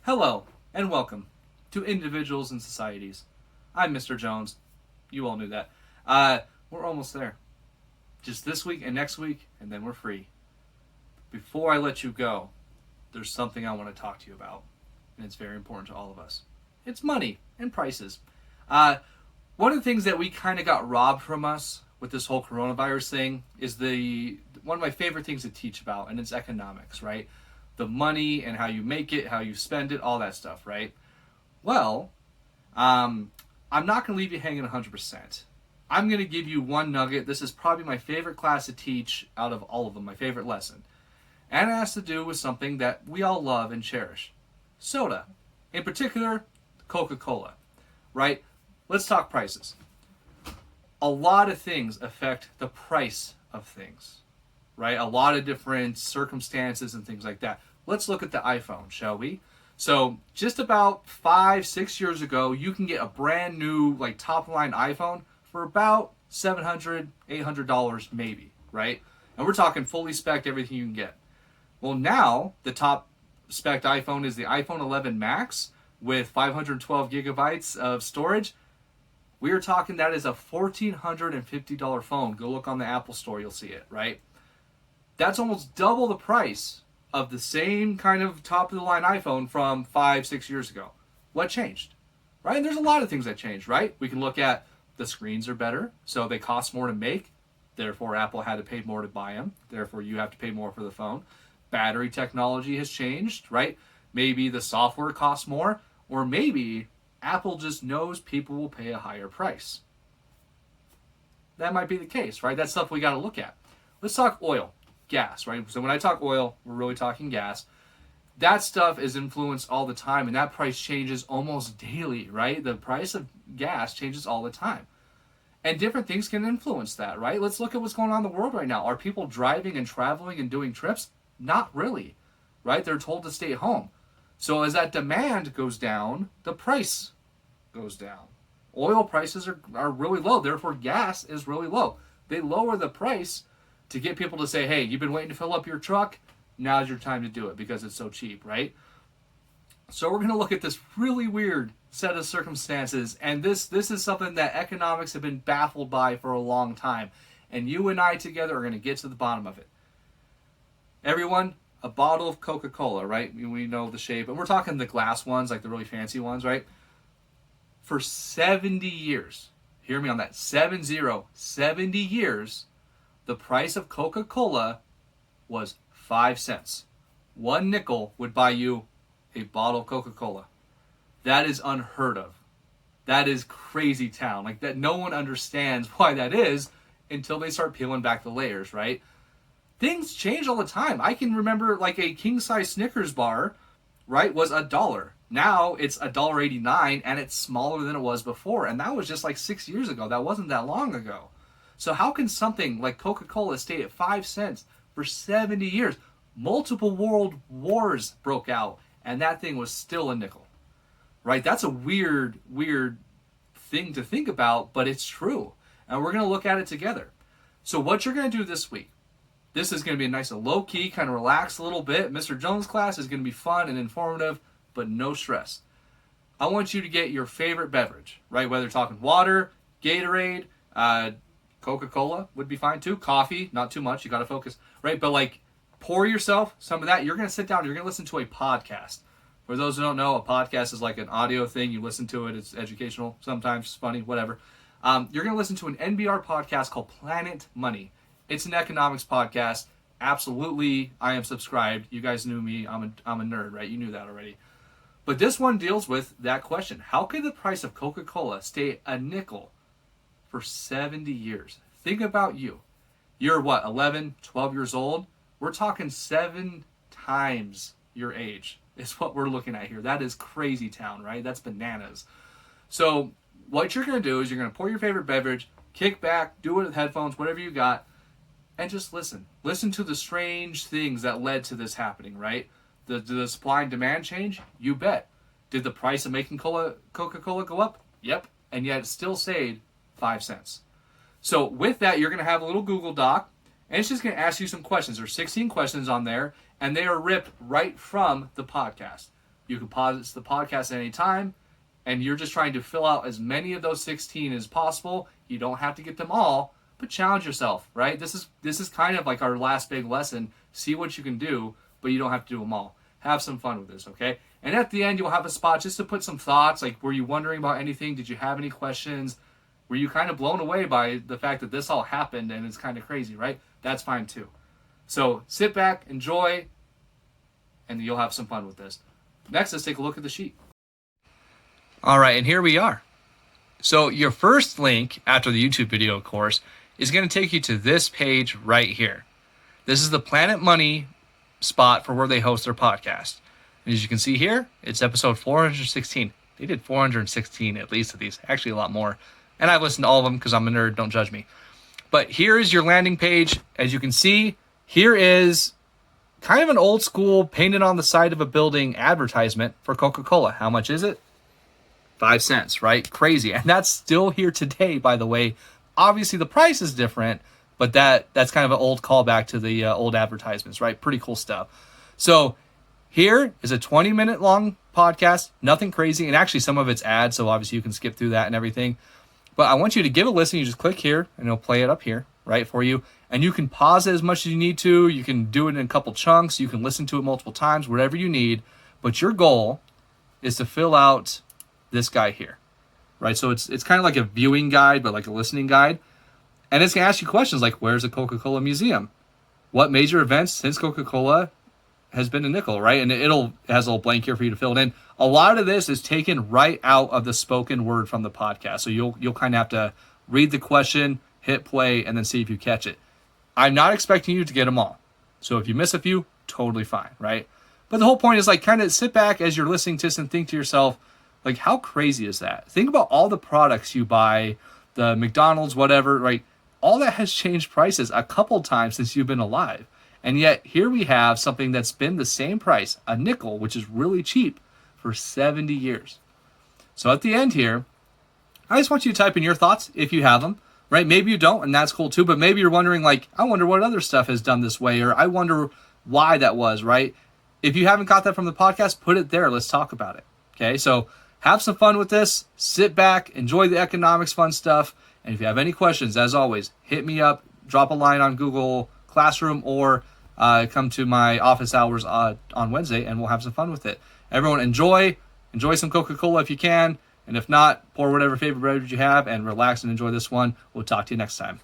Hello, and welcome to Individuals and Societies. I'm Mr. Jones. You all knew that. We're almost there. Just this week and next week, and then we're free. Before I let you go, there's something I want to talk to you about, and it's very important to all of us. It's money and prices. One of the things that we kind of got robbed from us with this whole coronavirus thing is one of my favorite things to teach about, and it's economics, right? The money and how you make it, how you spend it, all that stuff, right? Well, I'm not going to leave you hanging 100%. I'm going to give you one nugget. This is probably my favorite class to teach out of all of them, my favorite lesson. And it has to do with something that we all love and cherish. Soda. In particular, Coca-Cola, right? Let's talk prices. A lot of things affect the price of things, right? A lot of different circumstances and things like that. Let's look at the iPhone, shall we? So just about 5-6 years ago, you can get a brand new, like, top-line iPhone for about $700, $800 maybe, right? And we're talking fully spec'd, everything you can get. Well, now the top spec'd iPhone is the iPhone 11 Max with 512 gigabytes of storage. We are talking that is a $1,450 phone. Go look on the Apple Store, you'll see it, right? That's almost double the price of the same kind of top-of-the-line iPhone from 5-6 years ago. What changed? Right? And there's a lot of things that changed, right? We can look at the screens are better, so they cost more to make. Therefore, Apple had to pay more to buy them. Therefore, you have to pay more for the phone. Battery technology has changed, right? Maybe the software costs more, or maybe Apple just knows people will pay a higher price. That might be the case, right? That's stuff we got to look at. Let's talk oil. Gas, right? So when I talk oil, we're really talking gas. That stuff is influenced all the time, and that price changes almost daily, right? The price of gas changes all the time. And different things can influence that, right? Let's look at what's going on in the world right now. Are people driving and traveling and doing trips? Not really, right? They're told to stay at home. So as that demand goes down, the price goes down. Oil prices are really low, therefore gas is really low. They lower the price to get people to say, hey, you've been waiting to fill up your truck, now's your time to do it because it's so cheap, right? So we're going to look at this really weird set of circumstances, and this is something that economics have been baffled by for a long time, and you and I together are going to get to the bottom of it. Everyone, a bottle of Coca-Cola, right? We know the shape, and we're talking the glass ones, like the really fancy ones, right? For 70 years, hear me on that, 70 years, the price of Coca-Cola was 5 cents. 1 nickel would buy you a bottle of Coca-Cola. That is unheard of. That is crazy town. Like, that, no one understands why that is until they start peeling back the layers, right? Things change all the time. I can remember, like, a king-size Snickers bar, right, was $1. Now it's $1.89, and it's smaller than it was before. And that was just like 6 years ago. That wasn't that long ago. So how can something like Coca-Cola stay at 5 cents for 70 years? Multiple world wars broke out, and that thing was still a nickel, right? That's a weird thing to think about, but it's true. And we're going to look at it together. So what you're going to do this week, this is going to be a nice and low-key, kind of relax a little bit. Mr. Jones' class is going to be fun and informative, but no stress. I want you to get your favorite beverage, right? Whether you're talking water, Gatorade, Coca-Cola would be fine too. Coffee, not too much. You got to focus, right? But like, pour yourself some of that. You're going to sit down. You're going to listen to a podcast. For those who don't know, a podcast is like an audio thing. You listen to it. It's educational, sometimes funny, whatever. You're going to listen to an NBR podcast called Planet Money. It's an economics podcast. Absolutely, I am subscribed. You guys knew me. I'm a nerd, right? You knew that already. But this one deals with that question. How could the price of Coca-Cola stay a nickel for 70 years? Think about you. You're what, 11, 12 years old? We're talking 7 times your age is what we're looking at here. That is crazy town, right? That's bananas. So what you're going to do is you're going to pour your favorite beverage, kick back, do it with headphones, whatever you got, and just listen. Listen to the strange things that led to this happening, right? Did the supply and demand change? You bet. Did the price of making Coca-Cola go up? Yep. And yet it still stayed 5 cents. So with that, you're going to have a little Google Doc, and it's just going to ask you some questions. There's 16 questions on there, and they are ripped right from the podcast. You can pause the podcast at any time, and you're just trying to fill out as many of those 16 as possible. You don't have to get them all, but challenge yourself, right? This is kind of like our last big lesson. See what you can do, but you don't have to do them all. Have some fun with this, okay? And at the end, you'll have a spot just to put some thoughts, like, were you wondering about anything? Did you have any questions? Were you kind of blown away by the fact that this all happened and it's kind of crazy, right? That's fine too. So sit back, enjoy, and you'll have some fun with this. Next, let's take a look at the sheet. All right, and here we are. So your first link after the YouTube video, of course, is going to take you to this page right here. This is the Planet Money spot for where they host their podcast. And as you can see here, it's episode 416. They did 416 at least of these, actually a lot more. And I've listened to all of them because I'm a nerd, don't judge me. But here is your landing page. As you can see, here is kind of an old school painted on the side of a building advertisement for Coca-Cola. How much is it? 5 cents, right? Crazy. And that's still here today, by the way. Obviously, the price is different, but that's kind of an old callback to the old advertisements, right? Pretty cool stuff. So here is a 20-minute long podcast, nothing crazy. And actually, some of it's ads, so obviously you can skip through that and everything. But I want you to give a listen. You just click here, and it'll play it up here, right, for you. And you can pause it as much as you need to. You can do it in a couple chunks. You can listen to it multiple times, whatever you need. But your goal is to fill out this guy here, right? So it's kind of like a viewing guide, but like a listening guide. And it's going to ask you questions like, where's the Coca-Cola Museum? What major events since Coca-Cola has been a nickel, right? And it has a little blank here for you to fill it in. A lot of this is taken right out of the spoken word from the podcast. So you'll kind of have to read the question, hit play, and then see if you catch it. I'm not expecting you to get them all. So if you miss a few, totally fine, right? But the whole point is like kind of sit back as you're listening to this and think to yourself, like, how crazy is that? Think about all the products you buy, the McDonald's, whatever, right? All that has changed prices a couple times since you've been alive. And yet here we have something that's been the same price, a nickel, which is really cheap, for 70 years. So at the end here, I just want you to type in your thoughts if you have them, right? Maybe you don't, and that's cool too, but maybe you're wondering like, I wonder what other stuff has done this way, or I wonder why that was, right? If you haven't got that from the podcast, put it there. Let's talk about it. Okay, so have some fun with this. Sit back, enjoy the economics fun stuff. And if you have any questions, as always, hit me up, drop a line on Google Classroom, or come to my office hours on Wednesday, and we'll have some fun with it. Everyone enjoy some Coca-Cola if you can. And if not, pour whatever favorite beverage you have and relax and enjoy this one. We'll talk to you next time.